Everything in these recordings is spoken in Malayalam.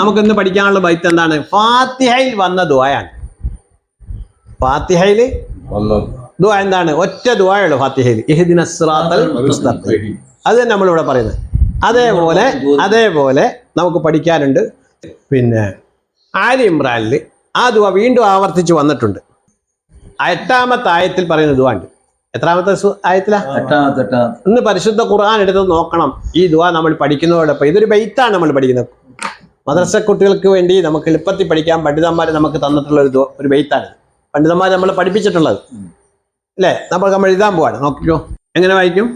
നമുക്ക് ഇന്ന് പഠിക്കാനുള്ള ബൈത്ത് എന്താണ്? ഫാത്തിഹയിൽ വന്ന ദുആയാണ്. ഫാത്തിഹയിൽ ദുആ എന്താണ്? ഒറ്റ ദുആയുള്ളൂ ഫാത്തിഹയിൽ, ഇഹ്ദിനസ് സിറാത്തൽ മുസ്തഖീം. അത് തന്നെ നമ്മളിവിടെ പറയുന്നത്. അതേപോലെ നമുക്ക് പഠിക്കാനുണ്ട്. പിന്നെ ആലി ഇമ്രാനിൽ ആ ദുആ വീണ്ടും ആവർത്തിച്ച് വന്നിട്ടുണ്ട്. 8ാമത്തെ ആയത്തിൽ പറയുന്ന ദുആ ഉണ്ട്. എത്രാമത്തെ ആയത്തിലാ? 8ാമത്തെ. ഇന്ന് പരിശുദ്ധ ഖുർആൻ എടുത്ത് നോക്കണം. ഈ ദുആ നമ്മൾ പഠിക്കുന്നതോടൊപ്പം ഇതൊരു ബൈത്താണ് നമ്മൾ പഠിക്കുന്നത്. മദ്രസ കുട്ടികൾക്ക് വേണ്ടി നമുക്ക് എളുപ്പത്തിൽ പഠിക്കാൻ പണ്ഡിതന്മാർ നമുക്ക് തന്നിട്ടുള്ള ഒരു ബൈത്താണ്. പണ്ഡിതന്മാർ നമ്മൾ പഠിപ്പിച്ചിട്ടുള്ളത് അല്ലേ? നമ്മൾ എഴുതാൻ പോവാണ്. നോക്കിക്കോ, എങ്ങനെ വായിക്കും?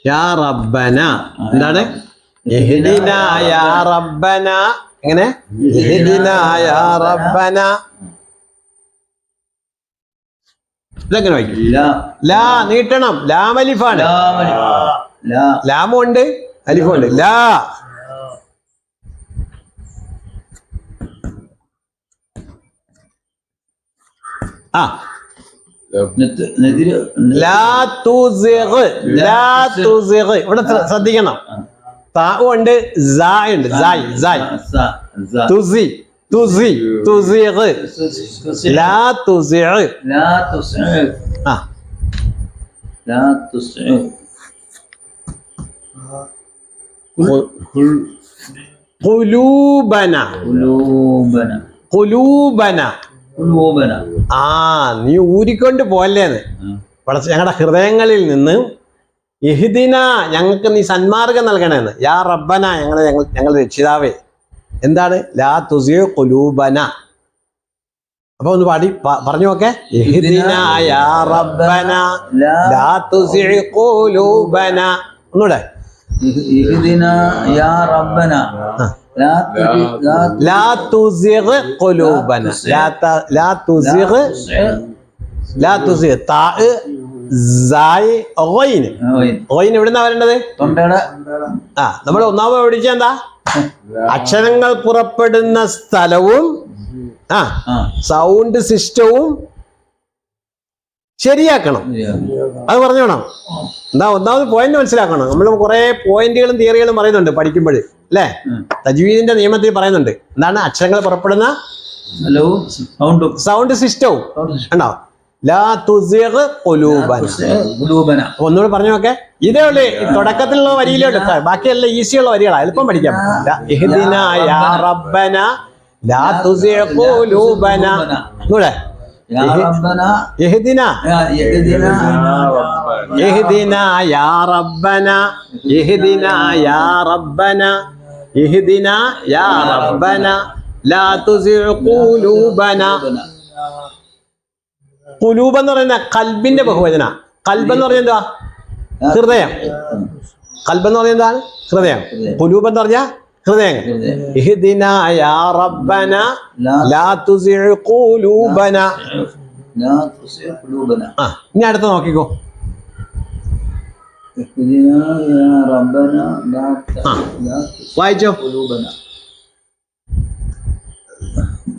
യാ റബ്ബന. എന്താണ്? ഇഹ്ദിനാ യാ റബ്ബന. എങ്ങനെ? ഇഹ്ദിനാ യാ റബ്ബന. ഇതെങ്ങനെ വായിക്കും? ലാ നീട്ടണം. ലാം അലിഫാണ്. ലാമും ഉണ്ട് അലിഫും ഉണ്ട്. ലാ. ആ ഇവിടെ ശ്രദ്ധിക്കണം. താഉ ഉണ്ട്, സാ ഉണ്ട്. തുസി തുസി തുസിഗ്. ലാ തുസിഗ്. ആ ഖുലൂബന. ആ നീ ഊരിക്കൊണ്ട് പോല്ലേന്ന്. ഞങ്ങളുടെ ഹൃദയങ്ങളിൽ നിന്ന് ഇഹ്ദിന ഞങ്ങൾക്ക് നീ സന്മാർഗം നൽകണേന്ന്. യാ റബ്ബന ഞങ്ങളുടെ രക്ഷിതാവേ. എന്താണ്? ലാ തുസിഗ് ഖുലൂബന. അപ്പൊ ഒന്ന് പറഞ്ഞു നോക്കെ. ഇഹ്ദിന യാ റബ്ബന ലാ തുസിഗ് ഖുലൂബന. ഒന്നൂടെ. ഇഹ്ദിന യാ റബ്ബന ലാ തുസിഗ് ഖുലൂബന. ലാ തുസിഗ്. താ സായ് ഗൈൻ. ഗൈൻ എവിടുന്നാ വരേണ്ടത്? ആ നമ്മൾ ഒന്നാമത് പഠിച്ച എന്താ? അക്ഷരങ്ങൾ പുറപ്പെടുന്ന സ്ഥലവും സൗണ്ട് സിസ്റ്റവും ശരിയാക്കണം. അത് പറഞ്ഞോണം. എന്താ ഒന്നാമത് പോയിന്റ് മനസ്സിലാക്കണം. നമ്മൾ കുറെ പോയിന്റുകളും തിയറികളും പറയുന്നുണ്ട് പഠിക്കുമ്പോൾ അല്ലേ? തജ്വീദിന്റെ നിയമത്തിൽ പറയുന്നുണ്ട്. എന്താണ്? അക്ഷരങ്ങൾ പുറപ്പെടുന്ന സൗണ്ട് സിസ്റ്റവും ഉണ്ടോ? ലാ തുസിഗ് ഖുലൂബന. ഒന്നുകൂടെ പറഞ്ഞു നോക്കെ. ഇതേ ഉള്ളു തുടക്കത്തിലുള്ള വരിയിലോട്ട്. ബാക്കിയല്ല ഈസിയുള്ള വരികളാണ്, എളുപ്പം പഠിക്കാം. ഇഹ്ദിനാ യാ റബ്ബന ലാ തുസിഗ് ഖുലൂബന. ഒന്നുകൂടെ. ഇഹ്ദിനാ ഇഹ്ദിനാ യാ റബ്ബന ഇഹ്ദിനാ യാ റബ്ബന ഇഹ്ദിനാ യാ റബ്ബന ലാ തുസിഗ് ഖുലൂബന. ഖുലൂബ് എന്ന് പറയുന്ന ഖൽബിന്റെ ബഹുവചന. ഖൽബ് എന്ന് പറഞ്ഞാൽ എന്താ? ഹൃദയം. ഖൽബ് എന്ന് പറഞ്ഞാൽ എന്താണ്? ഹൃദയം. ഖുലൂബ് എന്ന് പറഞ്ഞാൽ ഹൃദയങ്ങൾ. ഇഹ്ദിനാ യാ റബ്ബന ലാ തുസിഗ് ഖുലൂബന. ഇനി അടുത്ത് നോക്കിക്കോ. വായിച്ചോ.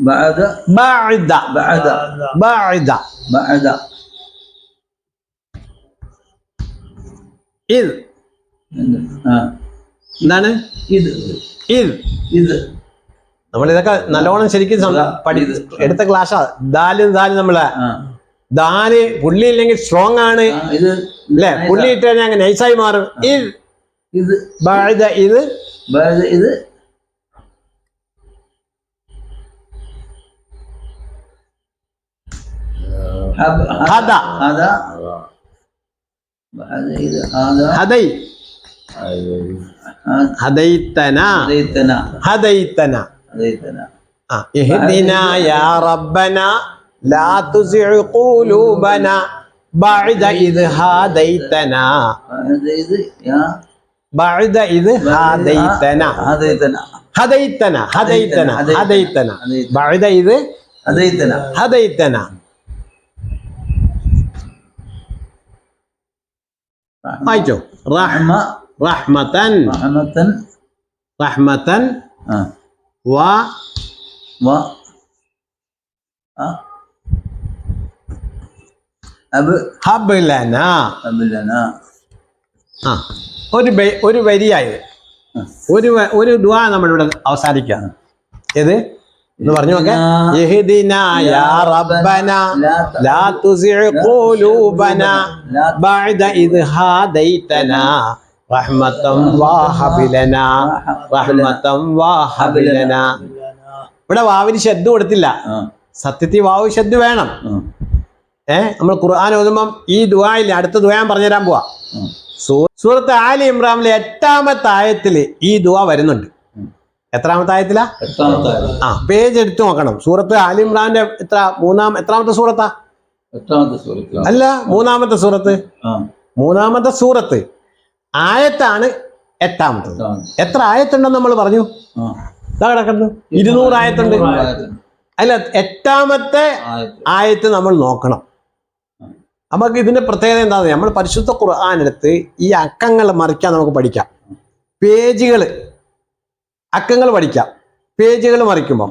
بعد بعد بعد بعد بعد إذ. എന്താണ്? ഇത് നമ്മളിതൊക്കെ നല്ലോണം ശരിക്കും എടുത്ത ക്ലാസ്സാ. ദാലും നമ്മളെ ദാല് പുള്ളി ഇല്ലെങ്കിൽ സ്ട്രോങ് ആണ് അല്ലേ? പുള്ളി ഇട്ട് കഴിഞ്ഞാൽ അങ്ങനെ നൈസായി മാറും. ഇത് هذا هديتنا اهدنا يا ربنا لا تزغ قلوبنا بعد إذ هديتنا بعد إذ هديتنا بعد إذ هديتنا. വായിച്ചോ. റഹ്മതൻ വ വ അബ് ഹബ്ലന. അബുലന. ആ ഒരു വരിയായത് ഒരു ദുആ നമ്മളിവിടെ അവസാനിക്കുകയാണ്. ഏത് എന്ന് പറഞ്ഞു നോക്കെ. ഇഹ്ദിനാ യാ റബ്ബന ലാ തുസിഅ് ഖുലൂബന ബഅദ ഇദ് ഹാദൈതനാ റഹ്മതൻ വഹബ് ലനാ റഹ്മതൻ വഹബ് ലനാ. ഇവിടെ വാവിന് ശബ്ദം കൊടുത്തില്ല. സത്യത്തിൽ വാവ് ശബ്ദം വേണം. നമ്മൾ ഖുർആൻ ഓതുമ്പം ഈ ദുആയിൽ അടുത്ത ദുആ ഞാൻ പറഞ്ഞുതരാൻ പോവാ. സൂറത്ത് ആലി ഇമ്രാനിലെ 8ാമത്തെ ആയത്തിൽ ഈ ദുആ വരുന്നുണ്ട്. എത്രാമത്തെ ആയത്തിലാ? പേജ് എടുത്തു നോക്കണം. സൂറത്ത് ആലി ഇമ്രാന്റെ എത്രാമത്തെ സൂറത്താ? അല്ല, മൂന്നാമത്തെ സൂറത്ത്. മൂന്നാമത്തെ സൂറത്ത് ആയത്താണ് 8ാമത്തത്. എത്ര ആയത്തുണ്ടെന്ന് നമ്മൾ പറഞ്ഞു? ഇതാ കിടക്കുന്നു 200 ആയത്തുണ്ട്. അല്ല, 8ാമത്തെ ആയത്ത് നമ്മൾ നോക്കണം. നമുക്ക് ഇതിന്റെ പ്രത്യേകത എന്താണെന്ന്, നമ്മൾ പരിശുദ്ധ ഖുർആൻ എടുത്ത് ഈ അക്കങ്ങൾ മറിക്കാൻ നമുക്ക് പഠിക്കാം. അക്കങ്ങൾ പഠിക്കാം. പേജുകൾ മറിക്കുമ്പം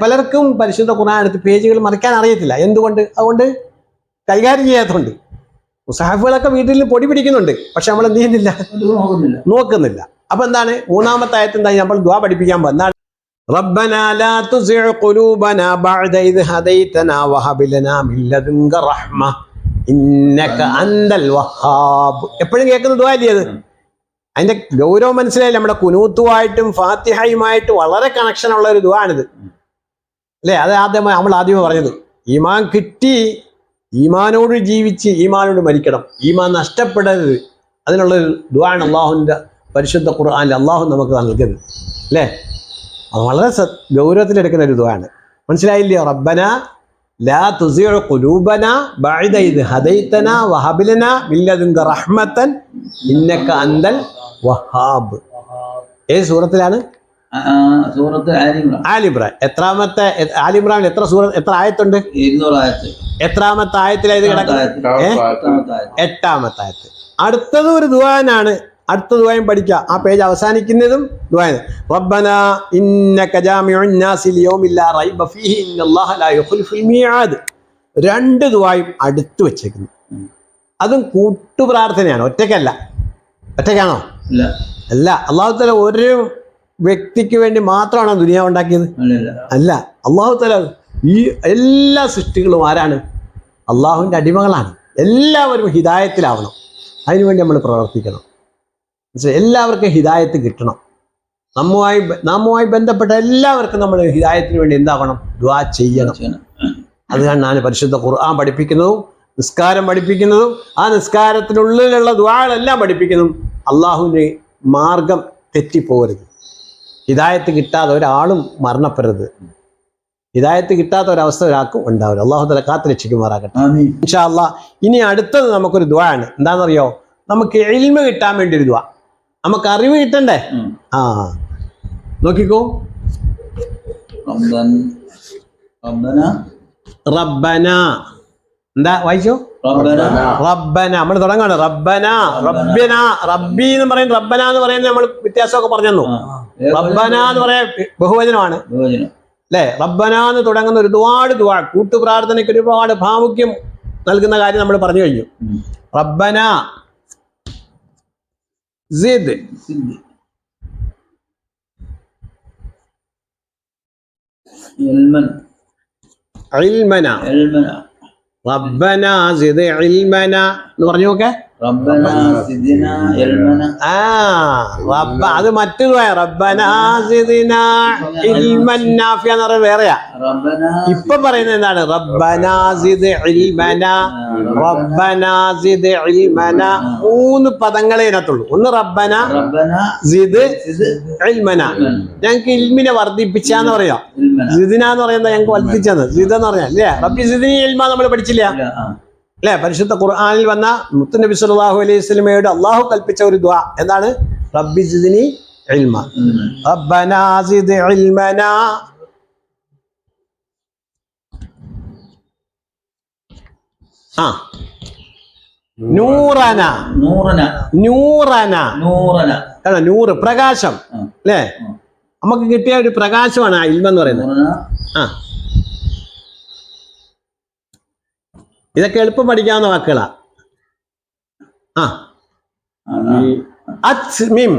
പലർക്കും പരിശുദ്ധ ഖുർആൻ എടുത്ത് പേജുകൾ മറിക്കാൻ അറിയത്തില്ല. എന്തുകൊണ്ട്? അതുകൊണ്ട് കൈകാര്യം ചെയ്യാത്തതുകൊണ്ട്. മുസാഹിഫുകളൊക്കെ വീട്ടിൽ പൊടി പിടിക്കുന്നുണ്ട്, പക്ഷെ നമ്മൾ എന്ത് ചെയ്യുന്നില്ല, നോക്കുന്നില്ല. അപ്പൊ എന്താണ് മൂന്നാമത്തെ ആയത്ത്? എന്താ നമ്മൾ ദുആ പഠിപ്പിക്കാൻ പോകുന്നത്? റബ്ബനാ ലാ തുസിഅ് ഖുലൂബനാ ബഅദ ഇദ് ഹദൈതനാ വഹബ് ലനാ മിൻ ലദുൻക റഹ്മ ഇന്നക അന്തൽ വഹാബ്. എപ്പോഴും കേൾക്കുന്ന ദുആ അല്ലേ അത്? അതിന്റെ ഗൗരവം മനസ്സിലായില്ല. നമ്മുടെ കുനൂത്തുമായിട്ടും ഫാത്തിഹയുമായിട്ട് വളരെ കണക്ഷൻ ഉള്ള ഒരു ദുആ ആണിത്, അല്ലേ? അത് നമ്മൾ ആദ്യമേ പറഞ്ഞത്. ഈമാൻ കിട്ടി, ഈമാനോട് ജീവിച്ച് ഈമാനോട് മരിക്കണം. ഈമാൻ നഷ്ടപ്പെടരുത്. അതിനുള്ളൊരു ദുആ ആണ് അള്ളാഹുവിൻ്റെ പരിശുദ്ധ ഖുർആനിൽ അള്ളാഹു നമുക്ക് നൽകുന്നത്, അല്ലേ? അത് വളരെ ഗൗരവത്തിലെടുക്കുന്ന ഒരു ദുആ ആണ്. മനസ്സിലായില്ലയോ? റബ്ബന ലാ തുസിഅ് ഖുലൂബന ബഅദ ഇദ് ഹദൈതനാ വഹബ് ലനാ മിൻ ലദുൻക റഹ്മതൻ ഇന്നക അന്തൽ വഹാബ്. ഏത് സൂറത്തിലാണ്? സൂറത്ത് ആലി ഇമ്രാൻ. എത്രാമത്തെ? ആലി ഇമ്രാനിൽ എത്ര ആയത്തുണ്ട്? 200 ആയത്ത്. എത്രാമത്തെ ആയത്തിലാണ് ഇത് കിടക്കുന്നത്? 8ാമത്തെ ആയത്ത്. അടുത്തത് ഒരു ദുആനാണ്. അടുത്ത ദുആയും പഠിക്കാം. ആ പേജ് അവസാനിക്കുന്നതും ദുആയാണ്. റബ്ബനാ ഇന്നക ജാമിഉൻ നാസി ലിയൗമിൻ ലാ റൈബ ഫീഹി ഇന്നല്ലാഹ ലാ യുഖ്ലിഫുൽ മീആദ്. 2 ദുആയും അടുത്ത് വെച്ചേക്കുന്നു. അതും കൂട്ടു പ്രാർത്ഥനയാണ്, ഒറ്റയ്ക്കല്ല. ഒറ്റയ്ക്കാണോ? അല്ല. അല്ലാഹു തആല ഒരു വ്യക്തിക്ക് വേണ്ടി മാത്രമാണോ ദുനിയാവ് ഉണ്ടാക്കിയത്? അല്ല. അല്ലാഹു തആല ഈ എല്ലാ സൃഷ്ടികളും ആരാണ്? അള്ളാഹുവിൻ്റെ അടിമകളാണ്. എല്ലാവരും ഹിദായത്തിലാവണം. അതിനുവേണ്ടി നമ്മൾ പ്രവർത്തിക്കണം. എല്ലാവർക്കും ഹിദായത്ത് കിട്ടണം. നമ്മുമായി ബന്ധപ്പെട്ട എല്ലാവർക്കും നമ്മൾ ഹിദായത്തിന് വേണ്ടി എന്താകണം? ദുആ ചെയ്യണം. അതുകൊണ്ടാണ് പരിശുദ്ധ ഖുർആൻ പഠിപ്പിക്കുന്നതും നിസ്കാരം പഠിപ്പിക്കുന്നതും ആ നിസ്കാരത്തിനുള്ളിലുള്ള ദുആകളെല്ലാം പഠിപ്പിക്കുന്നതും അള്ളാഹുവിൻ്റെ മാർഗം തെറ്റിപ്പോകരുത്. ഹിദായത്ത് കിട്ടാതെ ഒരാളും മരണപ്പെടരുത്. ഹിദായത്ത് കിട്ടാത്ത ഒരവസ്ഥ ഒരാൾക്കും ഉണ്ടാവില്ല. അള്ളാഹു തആല കാത്ത് രക്ഷിക്കുമാറാകട്ടെ. ഇൻഷാ അല്ലാഹ്. ഇനി അടുത്തത് നമുക്കൊരു ദുആ ആണ്. എന്താണെന്നറിയോ? നമുക്ക് ഇൽമ് കിട്ടാൻ വേണ്ടി ഒരു ദുആ. നമുക്ക് അറിവ് കിട്ടണ്ടേ? നോക്കിക്കോ. റബ്ബന. എന്താ വായിച്ചോ? റബ്ബന. നമ്മൾ തുടങ്ങാണ്. റബ്ബന, റബ്ബന, റബ്ബി എന്ന് പറയുന്നത് റബ്ബന എന്ന് പറയുന്നത് നമ്മൾ വ്യത്യാസമൊക്കെ പറഞ്ഞു തന്നു. റബ്ബന എന്ന് പറയാൻ ബഹുവചനമാണ്, അല്ലേ? റബ്ബന എന്ന് തുടങ്ങുന്ന ഒരുപാട് ദുആ, കൂട്ടുപ്രാർത്ഥനയ്ക്ക് ഒരുപാട് പ്രാമുഖ്യം നൽകുന്ന കാര്യം നമ്മൾ പറഞ്ഞു കഴിഞ്ഞു. റബ്ബന സിദ് ഇൽമന. റബ്ബന സിദ് ഇൽമന എന്ന് പറഞ്ഞു നോക്കെ. അത് മറ്റു റബ്ബന സിദ്നാ ഇൽമൻ നാഫിയ എന്ന് പറയുന്നത് വേറെയാ. ഇപ്പൊ പറയുന്നത് എന്താണ്? റബ്ബന സിദ് ഇൽമന, റബ്ബന സിദ് ഇൽമന. 3 പദങ്ങളെ ഇതിനകത്തുള്ളൂ. ഒന്ന് റബ്ബന, സിദ് ഇൽമന. ഞങ്ങൾക്ക് ഇൽമിനെ വർദ്ധിപ്പിച്ചാന്ന് പറയാം. സിദ്ന എന്ന് പറയുന്നത് ഞങ്ങൾക്ക് വർദ്ധിച്ചത്. സിദ് എന്ന് പറയാം, അല്ലേ? റബ്ബി സിദ്നി ഇൽമ നമ്മൾ പഠിച്ചില്ല, അല്ലേ? പരിശുദ്ധ ഖുർആനിൽ വന്ന മുത്തുനബി സല്ലല്ലാഹു അലൈഹി വസല്ലമയോട് അള്ളാഹു കൽപ്പിച്ച ഒരു ദുആ എന്താണ്? റബ്ബി സിദ്നി ഇൽമ. റബ്ബനാ സിദ് ഇൽമന. നൂറന. നൂറന. നൂറ്, പ്രകാശം, അല്ലേ? നമുക്ക് കിട്ടിയ ഒരു പ്രകാശമാണ് ആ ഇൽമ എന്ന് പറയുന്നത്. നൂറന ആ ഇതൊക്കെ എളുപ്പം പഠിക്കാവുന്ന വാക്കുകളാ. ആ അത്മിം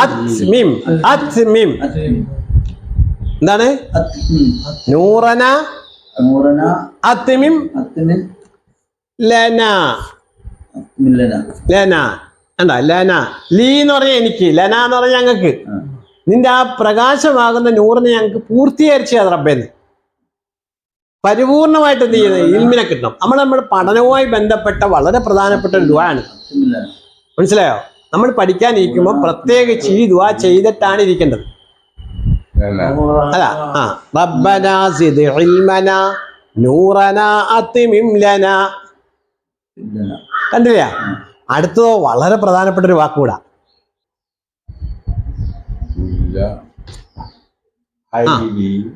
അത്മിം അത്മിം എന്താണ്? നൂറന നൂറന അത്മിം അത്മിൻ ലന അത്മില്ലന ലന എന്താ ലന ലീ എന്ന് പറഞ്ഞ എനിക്ക്, ലന എന്ന് പറഞ്ഞ ഞങ്ങൾക്ക്. നിന്റെ ആ പ്രകാശമാകുന്ന നൂറിനെ ഞങ്ങൾക്ക് പൂർത്തീകരിച്ചു റബ്ബേന്ന്. പരിപൂർണമായിട്ട് എന്ത് ചെയ്യുന്നത്? ഇൽമിനെ കിട്ടണം. നമ്മുടെ പഠനവുമായി ബന്ധപ്പെട്ട വളരെ പ്രധാനപ്പെട്ട ഒരു ദുആ ആണ്. അത്മില്ലന മനസ്സിലായോ? നമ്മൾ പഠിക്കാനിരിക്കുമ്പോൾ പ്രത്യേകിച്ച് ഈ ദുആ ചെയ്തിട്ടാണ് ഇരിക്കേണ്ടത്. അല്ല ആ റബ്ബനാ സിദ് ഇൽമനാ നൂറനാ അത്മിം ലനാ. ഇല്ലന കണ്ടില്ല? അടുത്തതോ വളരെ പ്രധാനപ്പെട്ട ഒരു വാക്കുകൂടാ.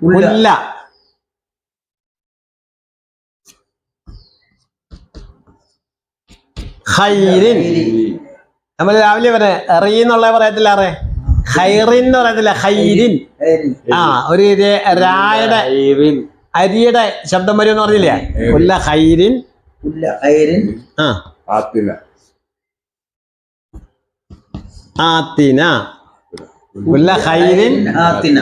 കുല്ല. ഖൈറിൻ. നമ്മൾ രാവിലെ പറയാം എറിയെന്നുള്ള പറയത്തില്ല, അറേ ഖൈറിൻ എന്ന് പറയത്തില്ല, ഖൈരിൻ. ആ ഒരു രായുടെ അരിയുടെ ശബ്ദം വരും എന്ന് പറഞ്ഞില്ലേ? കുല്ല ഖൈരിൻ കുല്ല ഖൈറിൻ ആ ആത്തിന ആത്തിന കുല്ല ഖൈരിൻ ആത്തിന.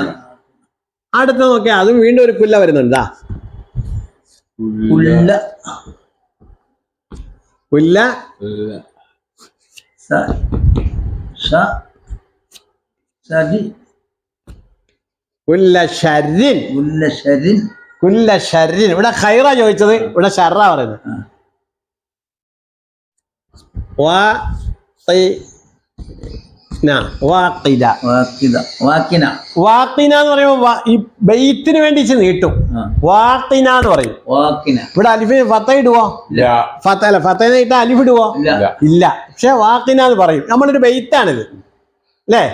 അടുത്ത നോക്കിയാ അതും വീണ്ടും ഒരു കുല്ല വരുന്നുണ്ട്. കുല്ല കുല്ല സ ഷ സദി കുല്ല ഷർരിൻ കുല്ല ശരിൻ കുല്ല ഷർരിൻ. ഇവിടെ ഖൈറ ചോദിച്ചത്, ഇവിടെ ഷർറാ പറയുന്നത്. വാഖിന എന്ന് പറയുമ്പോ ഈ ബെയ്ത്തിന് വേണ്ടി നീട്ടും. വാഖിന എന്ന് പറയും. ഇവിടെ അലിഫ് ഫത്ത ഇടുവോ? ഫത്ത അല്ല, ഫത്തന്ന് ഇട്ടാ അലിഫ് ഇടുവോ? ഇല്ല. പക്ഷെ വാഖിന എന്ന് പറയും. നമ്മളൊരു ബെയ്ത്താണിത് അല്ലേ?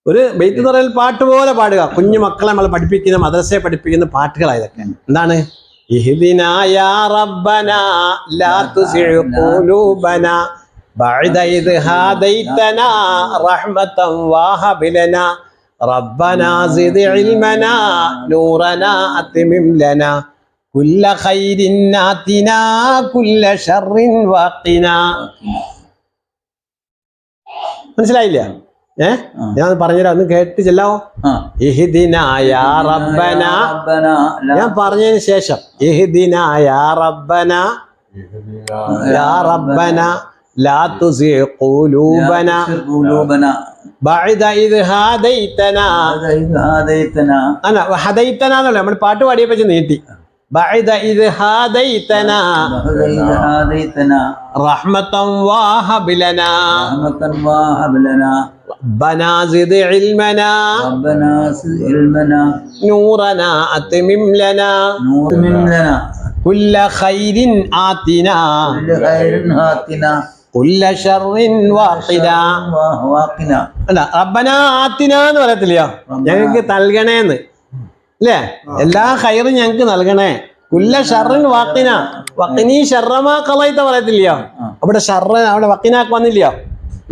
ഒരു ബെയ്ത്ത് എന്ന് പറയുന്നത് പാട്ട് പോലെ പാടുക. കുഞ്ഞു മക്കളെ നമ്മൾ പഠിപ്പിക്കുന്ന, മദ്രസയെ പഠിപ്പിക്കുന്ന പാട്ടുകളാണ് ഇതൊക്കെ. എന്താണ്? ഇഹ്ദിനാ യാ റബ്ബനാ ലാ തുസിഉ ഖുലൂബനാ ബഅദ ഇദ് ഹാദൈതനാ റഹ്മതൻ വഹബ് ലനാ റബ്ബനാ സിദ് ഇൽമനാ നൂറനാ അത്മിം ലനാ കുല്ല ഖൈരിൻ ആതിനാ കുല്ല ശർറിൻ വഖിനാ. മനസ്സിലായില്ല? ഞാൻ പറഞ്ഞുതരാം, ഒന്ന് കേട്ട് ചെല്ലാവോ? ഇഹ്ദിനാ യാ റബ്ബനാ. ഞാൻ പറഞ്ഞതിന് ശേഷം ഇഹ്ദിനാ യാ റബ്ബനാ യാ റബ്ബനാ ലാ തുസിഉ ഖുലൂബനാ ബഅദ ഇദ് ഹാദൈതനാ. അല്ല ഹദൈതനാ എന്നല്ല, നമ്മൾ പാട്ട് പാടിയപ്പോ നീട്ടി. ബഅദ ഇദ് ഹാദൈതനാ റഹ്മതൻ വഹബ് ലനാ റബ്ബനാ സിദ് ഇൽമനാ നൂറനാ അത്മിം ലനാ കുല്ല ഖൈരിൻ ആതിനാ കുല്ല ശർറിൻ വഖിനാ. അല്ല റബ്ബനാ ആതിനാ എന്ന് പറയത്തില്ലയോ? ഞങ്ങൾക്ക് നൽകണേന്ന് അല്ലേ? എല്ലാ ഖൈറും ഞങ്ങൾക്ക് നൽകണേ. കുല്ല ഷർറിൻ വഖിനാ വഖിനീ ശർറമാ ഖളൈത പറയത്തില്ലയോ? അവിടെ ഷർറ് അവിടെ വഖിനാക്ക് വന്നില്ലയോ?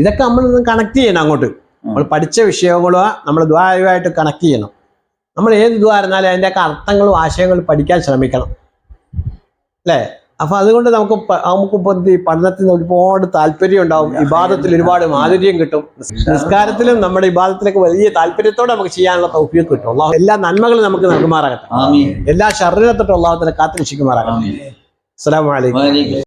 ഇതൊക്കെ നമ്മൾ കണക്ട് ചെയ്യണം. അങ്ങോട്ട് നമ്മൾ പഠിച്ച വിഷയങ്ങളോ നമ്മൾ ദുആയുമായിട്ട് കണക്ട് ചെയ്യണം. നമ്മൾ ഏത് ദുആ ഇരുന്നാലും അതിൻ്റെയൊക്കെ അർത്ഥങ്ങളും ആശയങ്ങളും പഠിക്കാൻ ശ്രമിക്കണം അല്ലേ? അപ്പൊ അതുകൊണ്ട് നമുക്കിപ്പോൾ ഈ പഠനത്തിന് ഒരുപാട് താല്പര്യം ഉണ്ടാവും. ഇബാദത്തിൽ ഒരുപാട് മാധുര്യം കിട്ടും. നിസ്കാരത്തിലും നമ്മുടെ ഇബാദത്തിലൊക്കെ വലിയ താല്പര്യത്തോടെ നമുക്ക് ചെയ്യാനുള്ള തൗഫീഖ് കിട്ടും. അല്ലാഹു എല്ലാ നന്മകളും നമുക്ക് നൽകുമാറാകട്ടെ. എല്ലാ ശർറിനെ തൊട്ട് അല്ലാഹു തആല കാത്തുരക്ഷിക്കുമാറാകട്ടെ. അസ്സലാമു അലൈക്കും.